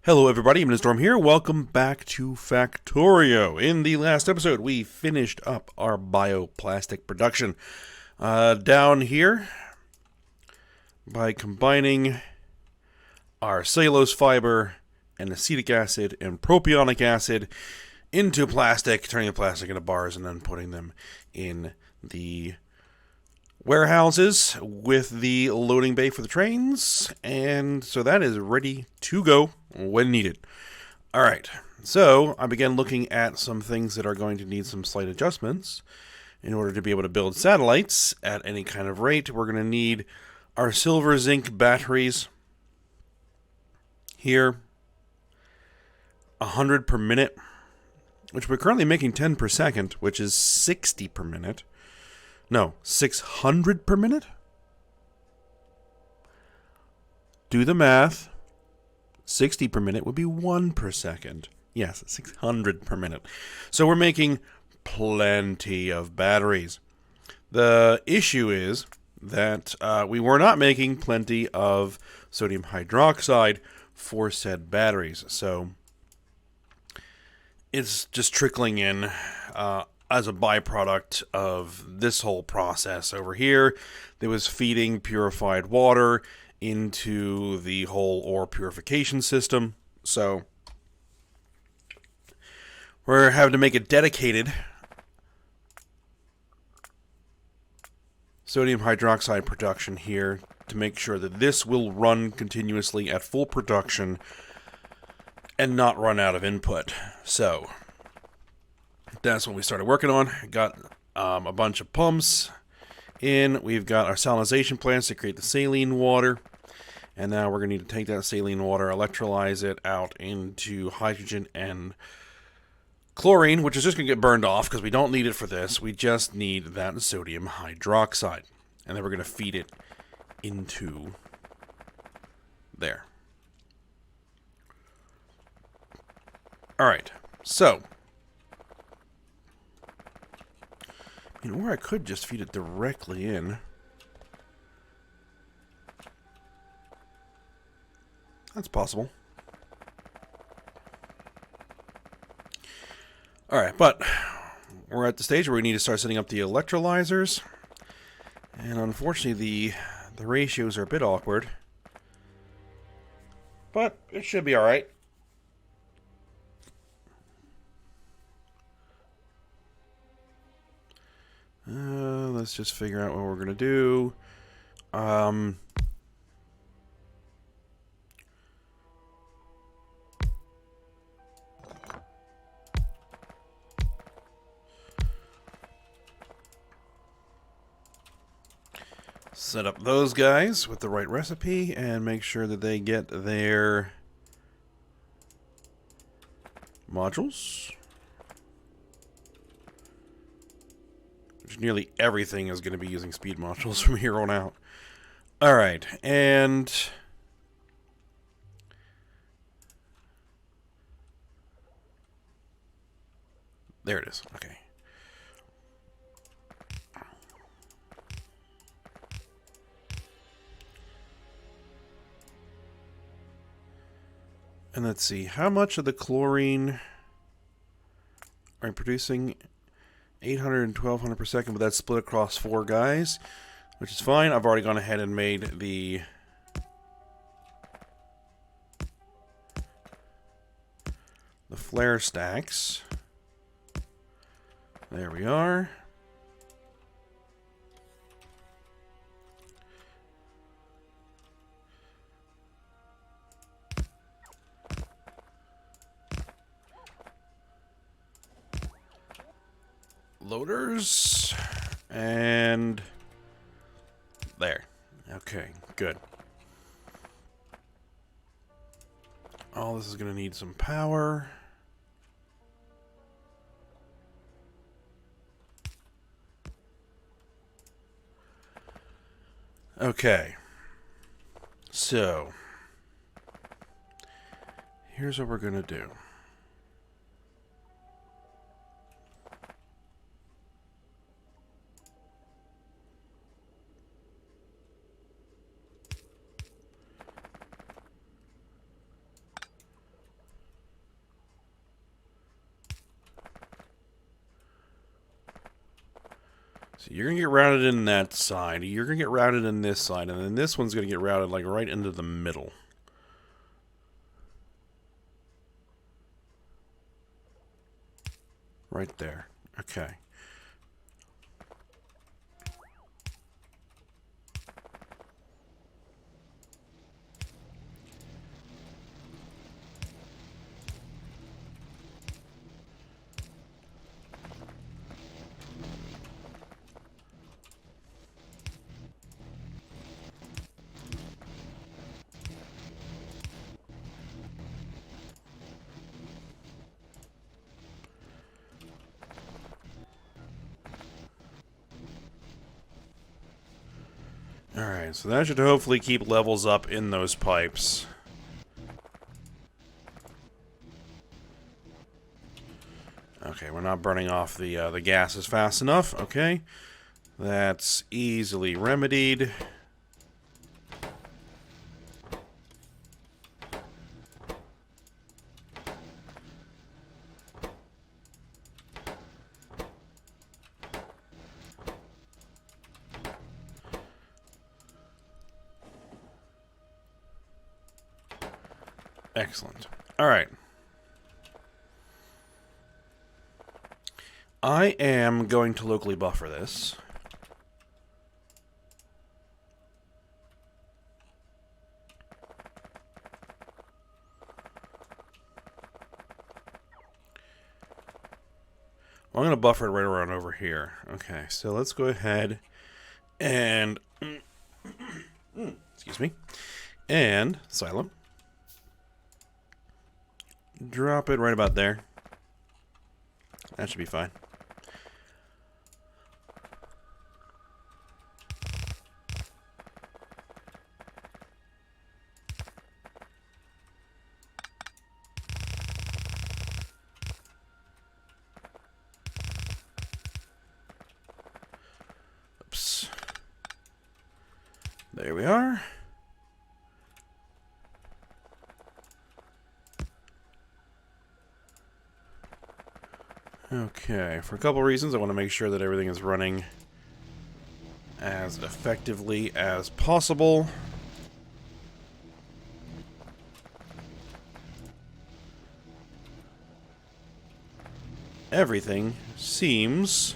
Hello everybody, I'm Storm here. Welcome back to Factorio. In the last episode, we finished up our bioplastic production. Down here, by combining our cellulose fiber and acetic acid and propionic acid into plastic, turning the plastic into bars and then putting them in the warehouses with the loading bay for the trains, and so that is ready to go when needed. Alright, so I began looking at some things that are going to need some slight adjustments in order to be able to build satellites at any kind of rate. We're going to need our silver zinc batteries here, 100 per minute, which we're currently making 10 per second, which is 60 per minute. No, 600 per minute? Do the math. 60 per minute would be 1 per second. Yes, 600 per minute. So we're making plenty of batteries. The issue is that we were not making plenty of sodium hydroxide for said batteries. So it's just trickling in as a byproduct of this whole process over here. That was feeding purified water into the whole ore purification system. So we're having to make a dedicated sodium hydroxide production here to make sure that this will run continuously at full production and not run out of input. So that's what we started working on. Got a bunch of pumps in. We've got our salinization plants to create the saline water. And now we're going to need to take that saline water, electrolyze it out into hydrogen and chlorine, which is just going to get burned off because we don't need it for this. We just need that sodium hydroxide. And then we're going to feed it into there. Alright, so or I could just feed it directly in. That's possible. Alright, but we're at the stage where we need to start setting up the electrolyzers. And unfortunately, the ratios are a bit awkward. But it should be alright. Let's just figure out what we're going to do. Set up those guys with the right recipe and make sure that they get their modules. Nearly everything is going to be using speed modules from here on out. Alright, and there it is. Okay. And let's see, how much of the chlorine are you producing? 800 and 1200 per second, but that's split across 4 guys, which is fine. I've already gone ahead and made the flare stacks. There we are. Loaders, and there. Okay, good. All this is going to need some power. Okay, so here's what we're going to do. So you're going to get routed in that side. You're going to get routed in this side. And then this one's going to get routed like right into the middle. Right there. Okay. Alright, so that should hopefully keep levels up in those pipes. Okay, we're not burning off the gases fast enough. Okay, that's easily remedied. Excellent. All right. I am going to locally buffer this. I'm going to buffer it right around over here. Okay, so let's go ahead and... excuse me. And Silo. Drop it right about there. That should be fine. Oops. There we are. Okay, for a couple reasons, I want to make sure that everything is running as effectively as possible. Everything seems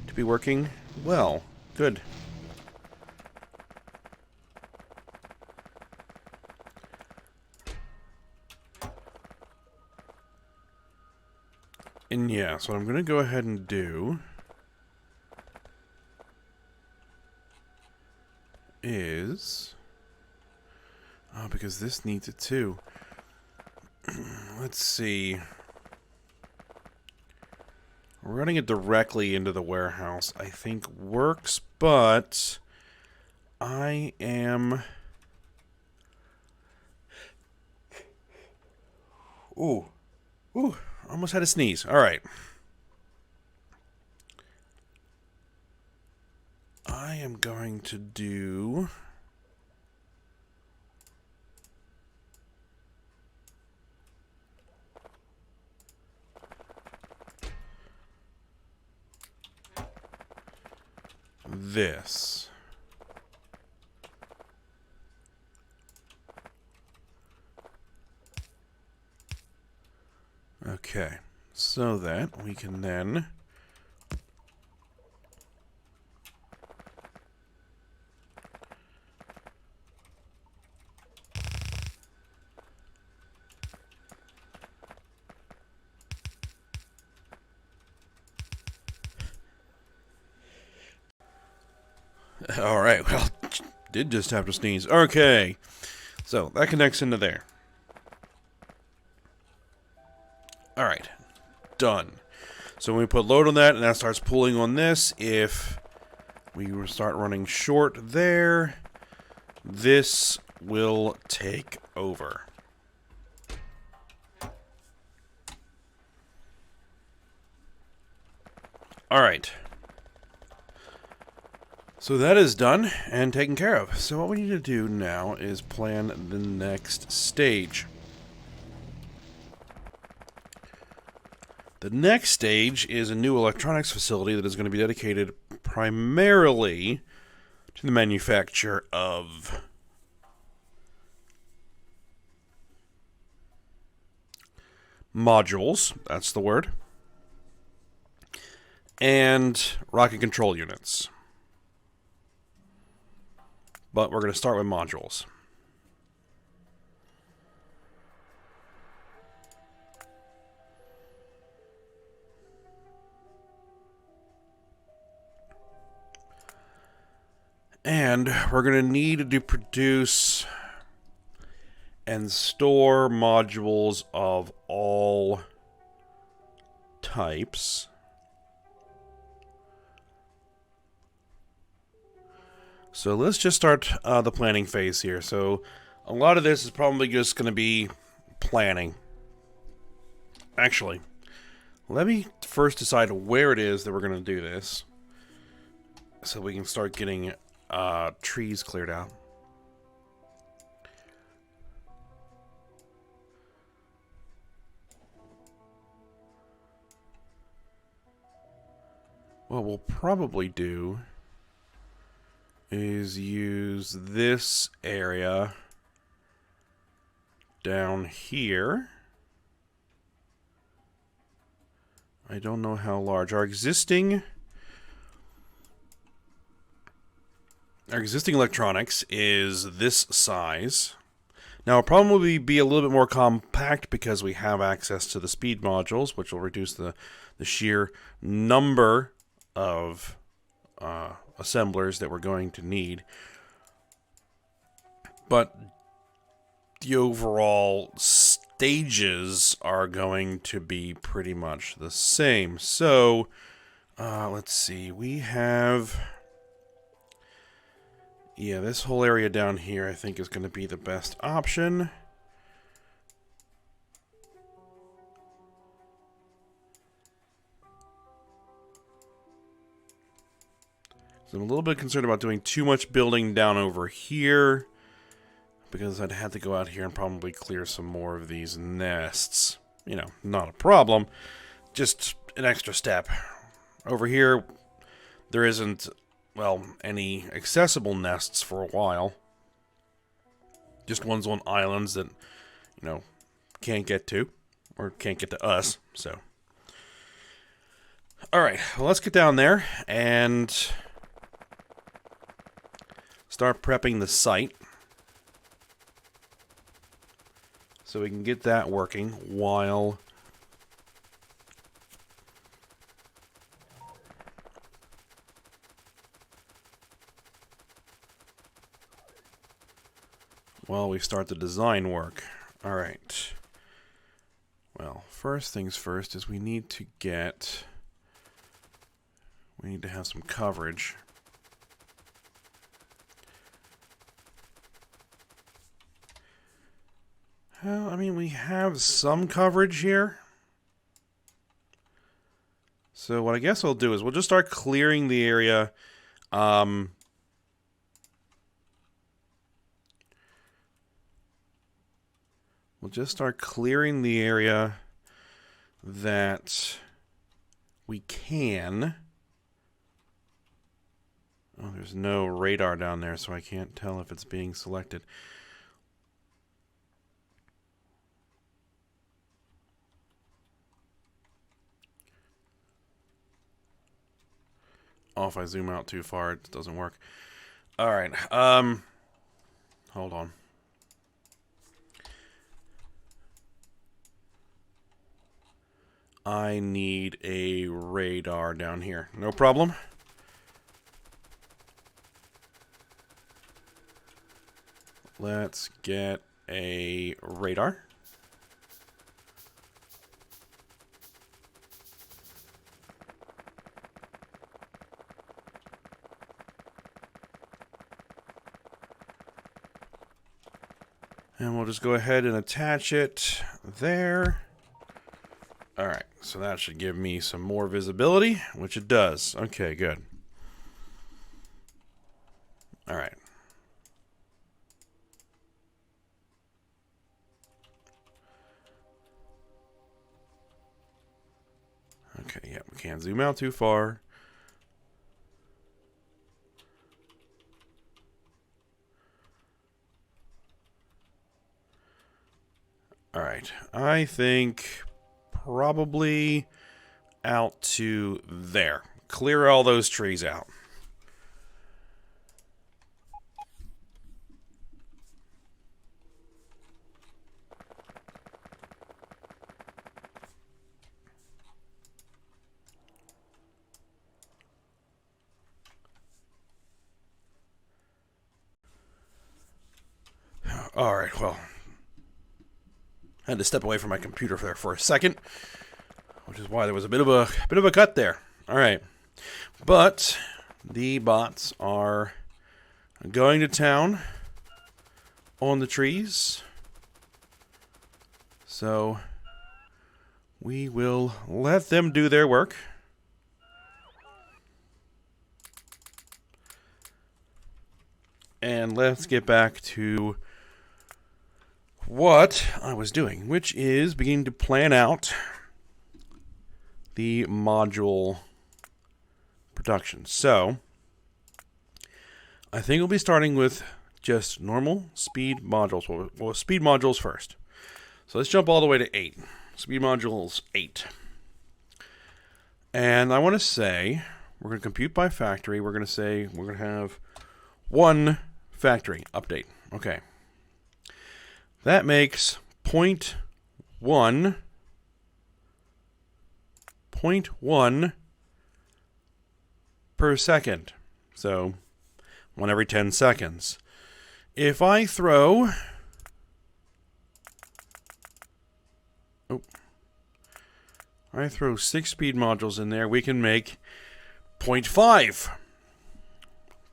to be working well. Good. And yeah, so what I'm going to go ahead and do is... oh, because this needs it too. Let's see. Running it directly into the warehouse, I think works, but I am... Ooh. Ooh. Almost had a sneeze. All right. I am going to do... this. Okay, so that we can then all right, well, did just have to sneeze. Okay, so that connects into there. All right, done. So when we put load on that and that starts pulling on this, if we start running short there, this will take over. All right. So that is done and taken care of. So what we need to do now is plan the next stage. The next stage is a new electronics facility that is going to be dedicated primarily to the manufacture of modules, that's the word, and rocket control units. But we're going to start with modules. And we're going to need to produce and store modules of all types. So let's just start the planning phase here. So a lot of this is probably just going to be planning. Actually, let me first decide where it is that we're going to do this, so we can start getting trees cleared out. What we'll probably do is use this area down here. I don't know how large. Our existing electronics is this size. Now, it'll probably be a little bit more compact because we have access to the speed modules, which will reduce the sheer number of assemblers that we're going to need. But the overall stages are going to be pretty much the same. So, let's see. We have... yeah, this whole area down here I think is going to be the best option. So I'm a little bit concerned about doing too much building down over here, because I'd have to go out here and probably clear some more of these nests. You know, not a problem, just an extra step. Over here, there isn't, well, any accessible nests for a while. Just ones on islands that, you know, can't get to, or can't get to us, so. Alright, well, let's get down there and start prepping the site, so we can get that working while we start the design work. Alright. Well, first things first is we need to have some coverage. Well, I mean, we have some coverage here. So what I guess we'll do is we'll just start clearing the area. We'll just start clearing the area that we can. Oh, there's no radar down there, so I can't tell if it's being selected. Oh, if I zoom out too far, it doesn't work. Alright, hold on. I need a radar down here. No problem. Let's get a radar. And we'll just go ahead and attach it there. Alright, so that should give me some more visibility, which it does. Okay, good. Alright. Okay, yeah, we can't zoom out too far. Alright, I think probably out to there. Clear all those trees out. Alright, well, I had to step away from my computer there for a second, which is why there was a bit of a cut there. All right, but the bots are going to town on the trees, so we will let them do their work. And let's get back to what I was doing, which is beginning to plan out the module production. So, I think we'll be starting with just normal speed modules. Well, speed modules first. So let's jump all the way to 8. Speed modules 8. And I want to say, we're going to compute by factory. We're going to say we're going to have one factory update. Okay. That makes 0.1 per second. So, 1 every 10 seconds. If I throw... I throw 6 speed modules in there, we can make 0.5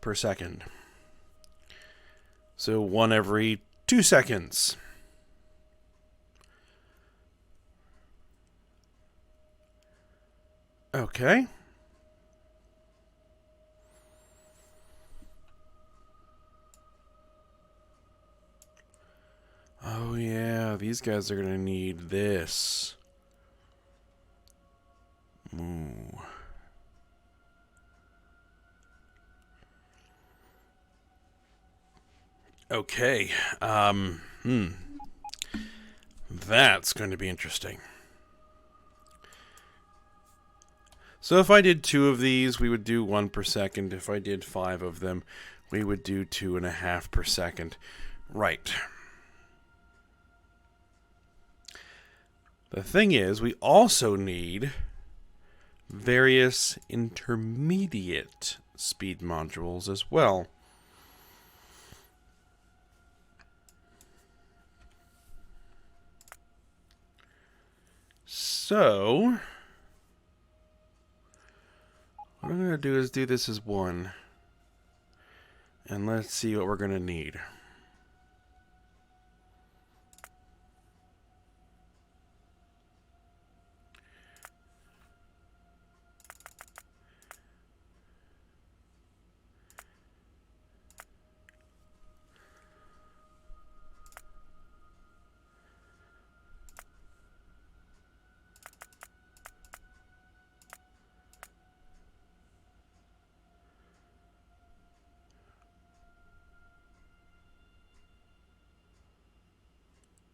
per second. So 1 every 2 seconds. Okay. Oh yeah, these guys are gonna need this. Ooh. Okay. That's going to be interesting. So if I did 2 of these, we would do 1 per second. If I did 5 of them, we would do 2.5 per second. Right. The thing is, we also need various intermediate speed modules as well. So, what I'm going to do is do this as 1. And let's see what we're going to need.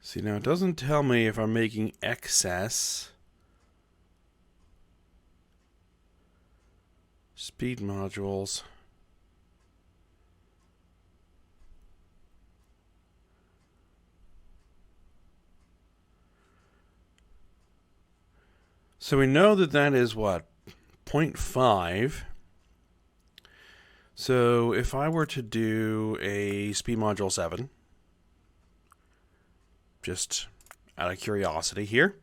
See, now it doesn't tell me if I'm making excess speed modules. So we know that that is what? 0.5. So if I were to do a speed module 7, just out of curiosity here,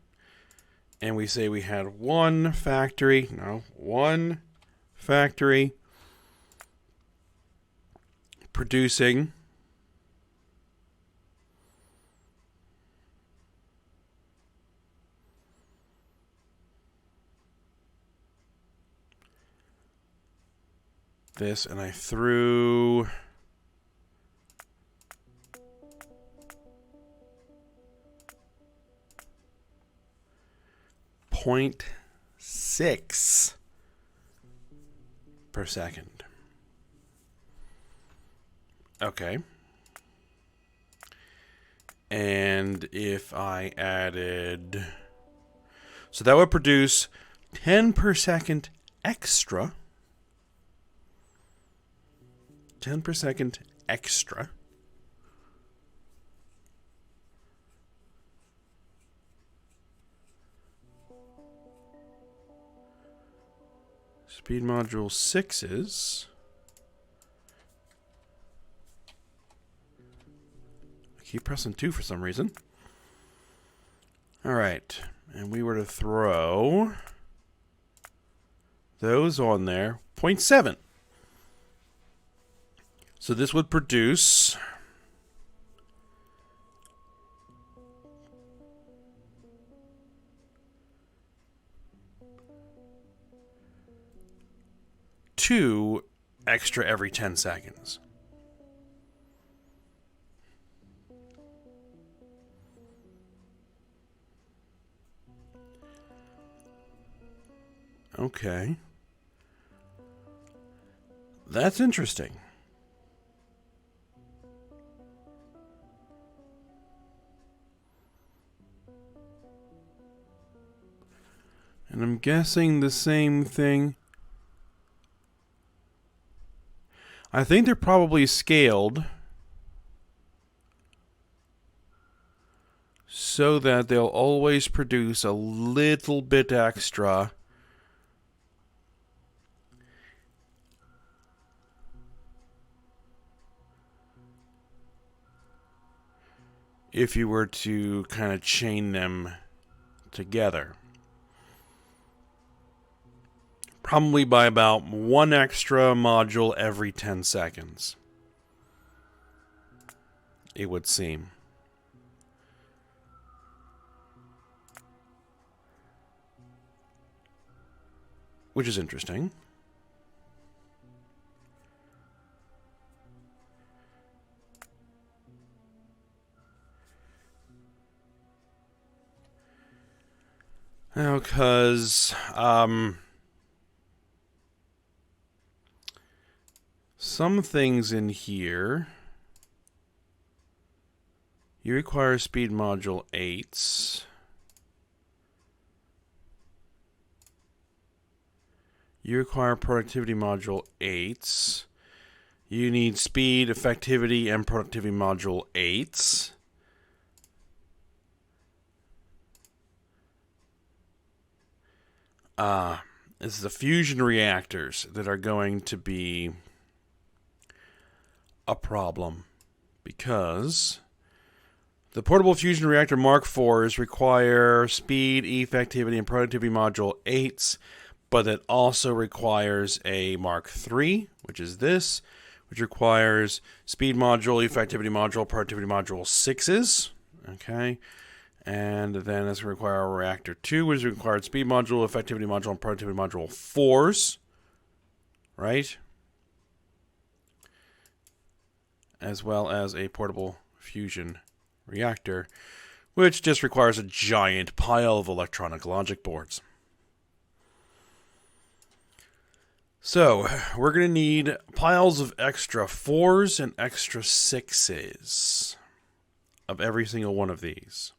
and we say we had one factory producing this, and I threw 0.6 per second. Okay. And if I added... So that would produce 10 per second extra. 10 per second extra. Speed module 6s. I keep pressing 2 for some reason. Alright. And we were to throw those on there. 0.7. So this would produce... two extra every 10 seconds. Okay. That's interesting. And I'm guessing the same thing. I think they're probably scaled so that they'll always produce a little bit extra if you were to kind of chain them together. Probably by about 1 extra module every 10 seconds. It would seem. Which is interesting. Now, because some things in here, you require speed module 8s. You require productivity module 8s. You need speed, effectivity, and productivity module 8s. This is the fusion reactors that are going to be a problem, because the portable fusion reactor Mark IVs require speed, effectivity, and productivity module 8s, but it also requires a Mark III, which is this, which requires speed module, effectivity module, productivity module 6s. Okay. And then it's going to require a reactor 2, which required speed module, effectivity module, and productivity module 4s. Right? As well as a portable fusion reactor, which just requires a giant pile of electronic logic boards. So, we're going to need piles of extra 4s and extra 6s of every single one of these.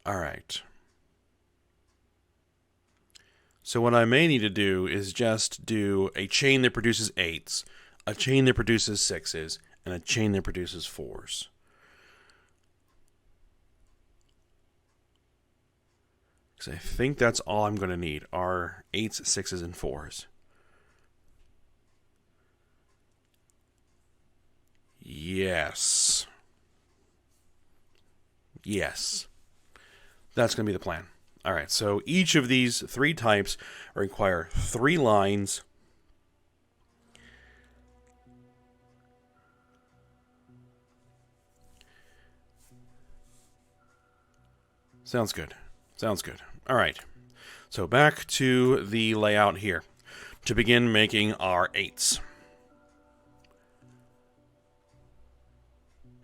Alright. So what I may need to do is just do a chain that produces 8s, a chain that produces 6s, and a chain that produces 4s. Because I think that's all I'm going to need, are 8s, 6s, and 4s. Yes. Yes. That's going to be the plan. All right, so each of these 3 types require 3 lines. Sounds good. Sounds good. All right. So back to the layout here to begin making our 8s.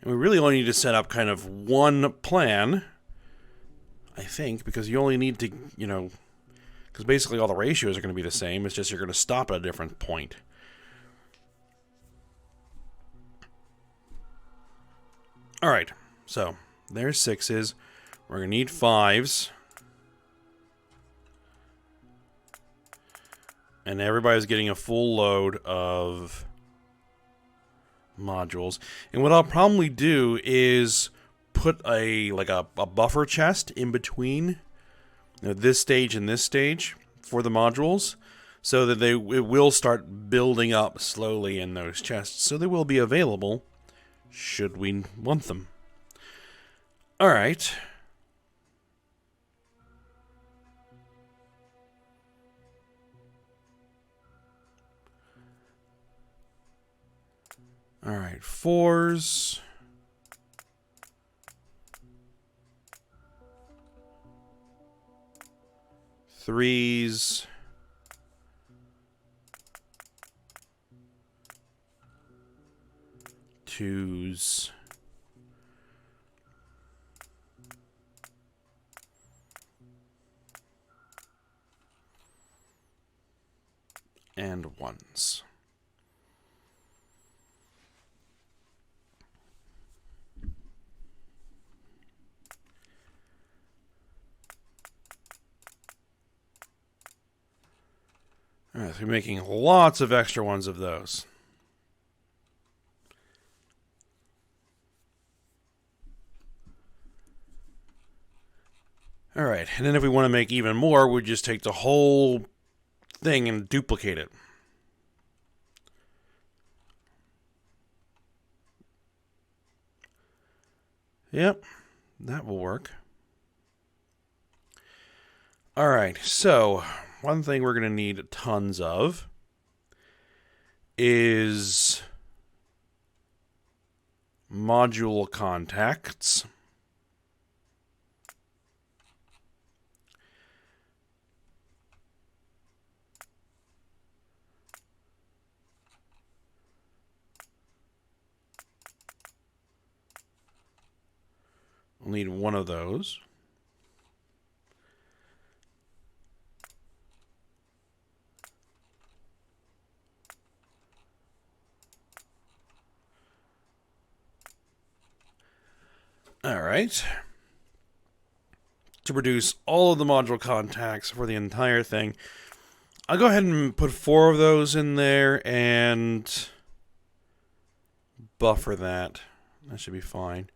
And we really only need to set up kind of one plan, I think, because you only need to, because basically all the ratios are going to be the same. It's just you're going to stop at a different point. Alright, so there's 6s. We're going to need 5s. And everybody's getting a full load of modules. And what I'll probably do is put a buffer chest in between this stage and this stage for the modules, so that it will start building up slowly in those chests, so they will be available should we want them. Alright. Alright, 4s. Threes. Twos. And 1s. Alright, so we're making lots of extra ones of those. Alright, and then if we want to make even more, we just take the whole thing and duplicate it. Yep, that will work. Alright, so one thing we're going to need tons of is module contacts. We'll need one of those. Alright. To produce all of the module contacts for the entire thing, I'll go ahead and put 4 of those in there and buffer that. That should be fine.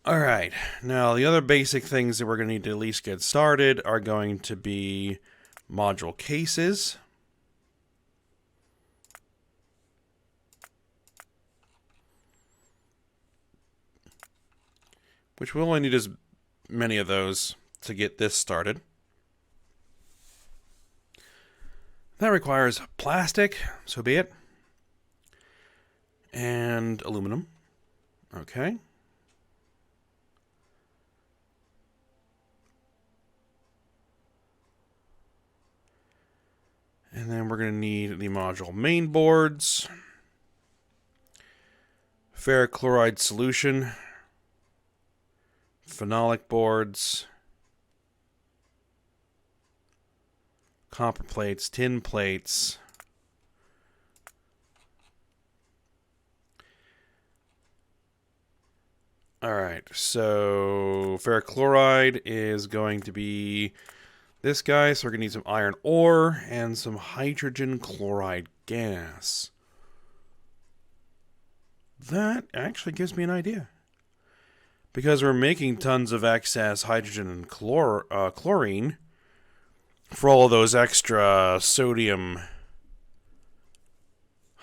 Alright, now the other basic things that we're going to need to at least get started are going to be module cases. Which we'll only need as many of those to get this started. That requires plastic, so be it. And aluminum. Okay. And then we're going to need the module main boards, ferric chloride solution, phenolic boards, copper plates, tin plates, alright, so ferric chloride is going to be this guy, so we're going to need some iron ore and some hydrogen chloride gas. That actually gives me an idea. Because we're making tons of excess hydrogen and chlorine for all of those extra sodium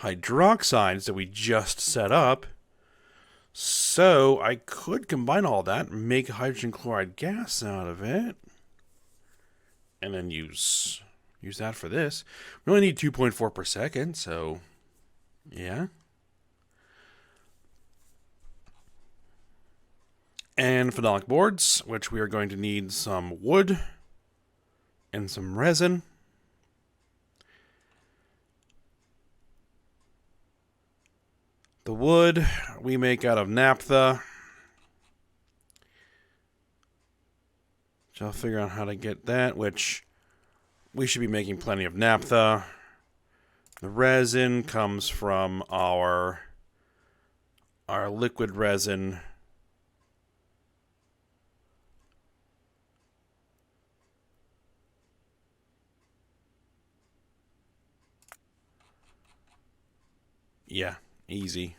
hydroxides that we just set up. So I could combine all that and make hydrogen chloride gas out of it. And then use that for this. We only need 2.4 per second, so yeah. And phenolic boards, which we are going to need some wood and some resin. The wood we make out of naphtha. So I'll figure out how to get that, which we should be making plenty of naphtha. The resin comes from our our liquid resin. Yeah, easy.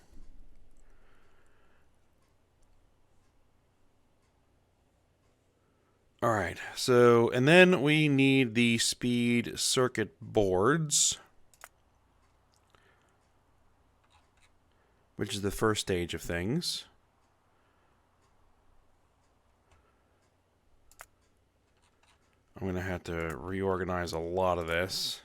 All right, so, and then we need the speed circuit boards, which is the first stage of things. I'm going to have to reorganize a lot of this.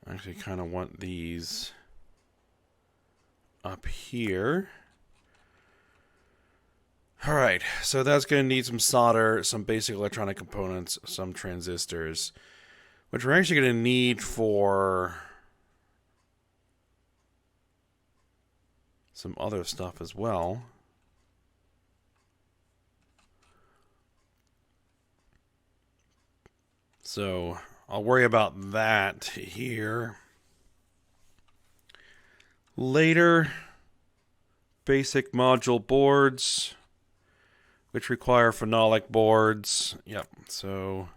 I actually kind of want these up here. Alright, so that's going to need some solder, some basic electronic components, some transistors, which we're actually going to need for some other stuff as well. So I'll worry about that here later. Basic module boards, which require phenolic boards. Yep, so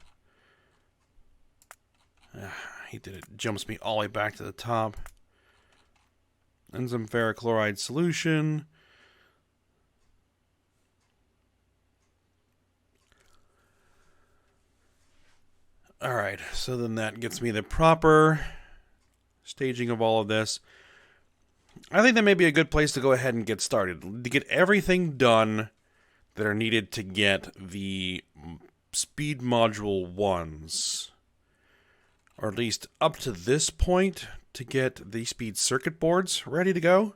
I hate that it jumps me all the way back to the top. And some ferrochloride solution. Alright, so then that gets me the proper staging of all of this. I think that may be a good place to go ahead and get started. To get everything done that are needed to get the speed module 1s. Or at least up to this point, to get the speed circuit boards ready to go.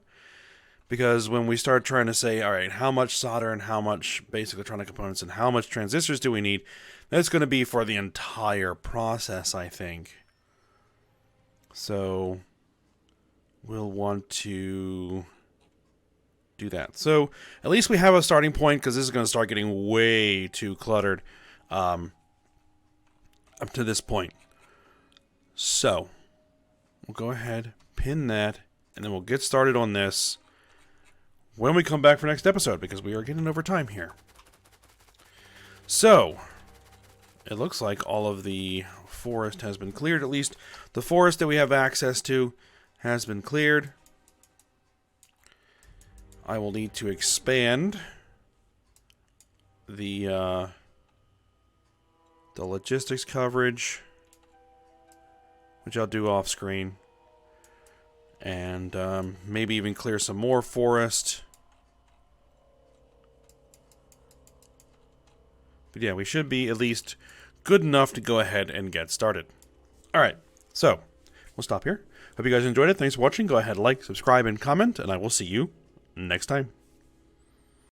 Because when we start trying to say, alright, how much solder and how much basic electronic components and how much transistors do we need, that's going to be for the entire process, I think. So we'll want to do that. So at least we have a starting point, because this is going to start getting way too cluttered up to this point. So we'll go ahead, pin that, and then we'll get started on this when we come back for next episode, because we are getting over time here. So it looks like all of the forest has been cleared. At least the forest that we have access to has been cleared. I will need to expand the logistics coverage, which I'll do off screen, and maybe even clear some more forest. But yeah, we should be at least good enough to go ahead and get started. Alright, so we'll stop here. Hope you guys enjoyed it. Thanks for watching. Go ahead, like, subscribe, and comment, and I will see you next time.